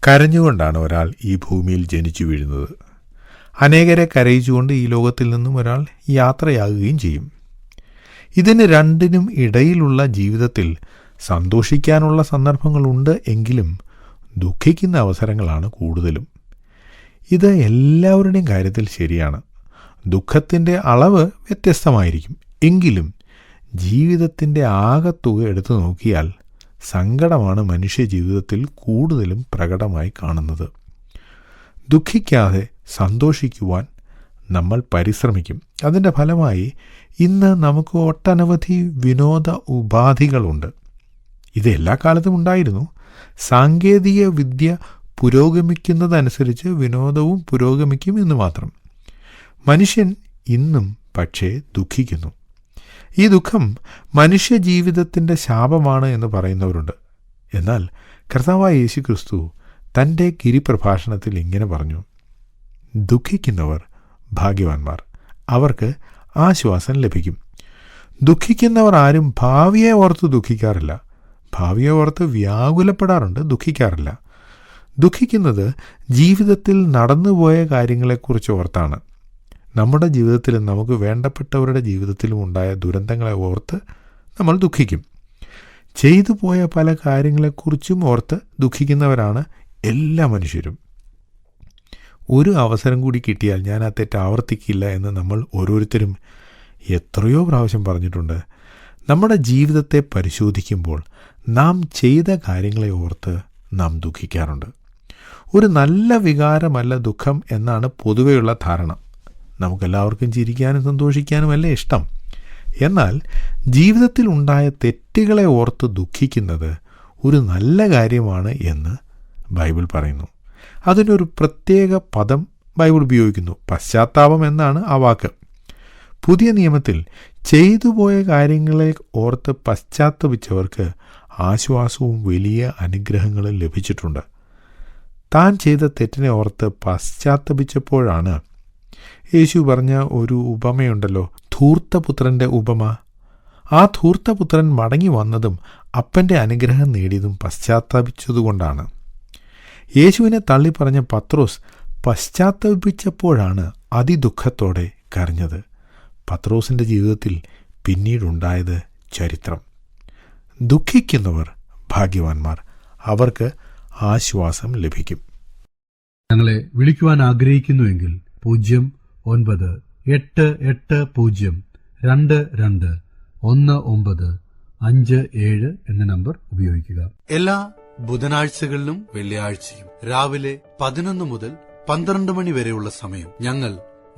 കരഞ്ഞുകൊണ്ടാണ് ഒരാൾ ഈ ഭൂമിയിൽ ജനിച്ചു വീഴുന്നത്. അനേകരെ കരയിച്ചുകൊണ്ട് ഈ ലോകത്തിൽ നിന്നും ഒരാൾ യാത്രയാകുകയും ചെയ്യും. ഇതിന് രണ്ടിനും ഇടയിലുള്ള ജീവിതത്തിൽ സന്തോഷിക്കാനുള്ള സന്ദർഭങ്ങളുണ്ട് എങ്കിലും ദുഃഖിക്കുന്ന അവസരങ്ങളാണ് കൂടുതലും. ഇത് എല്ലാവരുടെയും കാര്യത്തിൽ ശരിയാണ്. ദുഃഖത്തിൻ്റെ അളവ് വ്യത്യസ്തമായിരിക്കും. എങ്കിലും ജീവിതത്തിൻ്റെ ആകത്തുക എടുത്തു നോക്കിയാൽ സങ്കടമാണ് മനുഷ്യ ജീവിതത്തിൽ കൂടുതലും പ്രകടമായി കാണുന്നത്. ദുഃഖിക്കാതെ സന്തോഷിക്കുവാൻ നമ്മൾ പരിശ്രമിക്കും. അതിൻ്റെ ഫലമായി ഇന്ന് നമുക്ക് ഒട്ടനവധി വിനോദ ഉപാധികളുണ്ട്. ഇത് എല്ലാ കാലത്തും ഉണ്ടായിരുന്നു. സാങ്കേതിക വിദ്യ പുരോഗമിക്കുന്നതനുസരിച്ച് വിനോദവും പുരോഗമിക്കും എന്ന് മാത്രം. മനുഷ്യൻ ഇന്നും പക്ഷേ ദുഃഖിക്കുന്നു. ഈ ദുഃഖം മനുഷ്യ ജീവിതത്തിൻ്റെ ശാപമാണ് എന്ന് പറയുന്നവരുണ്ട്. എന്നാൽ കർത്താവായ യേശുക്രിസ്തു തൻ്റെ ഗിരിപ്രഭാഷണത്തിൽ ഇങ്ങനെ പറഞ്ഞു: ദുഃഖിക്കുന്നവർ ഭാഗ്യവാന്മാർ, അവർക്ക് ആശ്വാസം ലഭിക്കും. ദുഃഖിക്കുന്നവർ ആരും ഭാവിയെ ഓർത്ത് ദുഃഖിക്കാറില്ല. ഭാവിയെ ഓർത്ത് വ്യാകുലപ്പെടാറുണ്ട്, ദുഃഖിക്കാറില്ല. ദുഃഖിക്കുന്നത് ജീവിതത്തിൽ നടന്നുപോയ കാര്യങ്ങളെക്കുറിച്ച് ഓർത്താണ്. നമ്മുടെ ജീവിതത്തിലും നമുക്ക് വേണ്ടപ്പെട്ടവരുടെ ജീവിതത്തിലും ഉണ്ടായ ദുരന്തങ്ങളെ ഓർത്ത് നമ്മൾ ദുഃഖിക്കും. ചെയ്തു പോയ പല കാര്യങ്ങളെക്കുറിച്ചും ഓർത്ത് ദുഃഖിക്കുന്നവരാണ് എല്ലാ മനുഷ്യരും. ഒരു അവസരം കൂടി കിട്ടിയാൽ ഞാൻ ആ തെറ്റ് ആവർത്തിക്കില്ല എന്ന് നമ്മൾ ഓരോരുത്തരും എത്രയോ പ്രാവശ്യം പറഞ്ഞിട്ടുണ്ട്. നമ്മുടെ ജീവിതത്തെ പരിശോധിക്കുമ്പോൾ നാം ചെയ്ത കാര്യങ്ങളെ ഓർത്ത് നാം ദുഃഖിക്കാറുണ്ട്. ഒരു നല്ല വികാരമല്ല ദുഃഖം എന്നാണ് പൊതുവെയുള്ള ധാരണ. നമുക്കെല്ലാവർക്കും ചിരിക്കാനും സന്തോഷിക്കാനുമല്ലേ ഇഷ്ടം. എന്നാൽ ജീവിതത്തിൽ ഉണ്ടായ തെറ്റുകളെ ഓർത്ത് ദുഃഖിക്കുന്നത് ഒരു നല്ല കാര്യമാണ് എന്ന് ബൈബിൾ പറയുന്നു. അതിനൊരു പ്രത്യേക പദം ബൈബിൾ ഉപയോഗിക്കുന്നു. പശ്ചാത്താപം എന്നാണ് ആ വാക്ക്. പുതിയ നിയമത്തിൽ ചെയ്തുപോയ കാര്യങ്ങളെ ഓർത്ത് പശ്ചാത്തപിച്ചവർക്ക് ആശ്വാസവും വലിയ അനുഗ്രഹങ്ങളും ലഭിച്ചിട്ടുണ്ട്. താൻ ചെയ്ത തെറ്റിനെ ഓർത്ത് പശ്ചാത്തപിച്ചപ്പോഴാണ് യേശു പറഞ്ഞ ഒരു ഉപമയുണ്ടല്ലോ, ധൂർത്തപുത്രൻ്റെ ഉപമ. ആ ധൂർത്തപുത്രൻ മടങ്ങി വന്നതും അപ്പൻ്റെ അനുഗ്രഹം നേടിയതും പശ്ചാത്തപിച്ചതുകൊണ്ടാണ്. യേശുവിനെ തള്ളിപ്പറഞ്ഞ പത്രോസ് പശ്ചാത്തപിച്ചപ്പോഴാണ് അതിദുഃഖത്തോടെ കരഞ്ഞത്. പത്രോസിൻ്റെ ജീവിതത്തിൽ പിന്നീടുണ്ടായത് ചരിത്രം. ദുഃഖിക്കുന്നവർ ഭാഗ്യവാന്മാർ, അവർക്ക് ആശ്വാസം ലഭിക്കും. ഞങ്ങളെ വിളിക്കുവാൻ ആഗ്രഹിക്കുന്നുവെങ്കിൽ 0988-22-1957 എന്ന നമ്പർ ഉപയോഗിക്കുക. എല്ലാ ബുധനാഴ്ചകളിലും വെള്ളിയാഴ്ചയും രാവിലെ 11 മുതൽ 12 മണി വരെയുള്ള സമയം ഞങ്ങൾ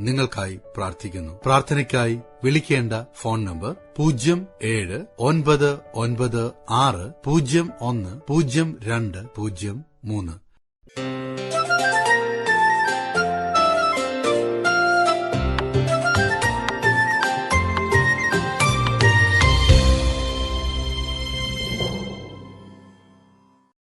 നിങ്ങൾക്കായി പ്രാർത്ഥിക്കുന്നു. പ്രാർത്ഥനയ്ക്കായി വിളിക്കേണ്ട ഫോൺ നമ്പർ 079960010203.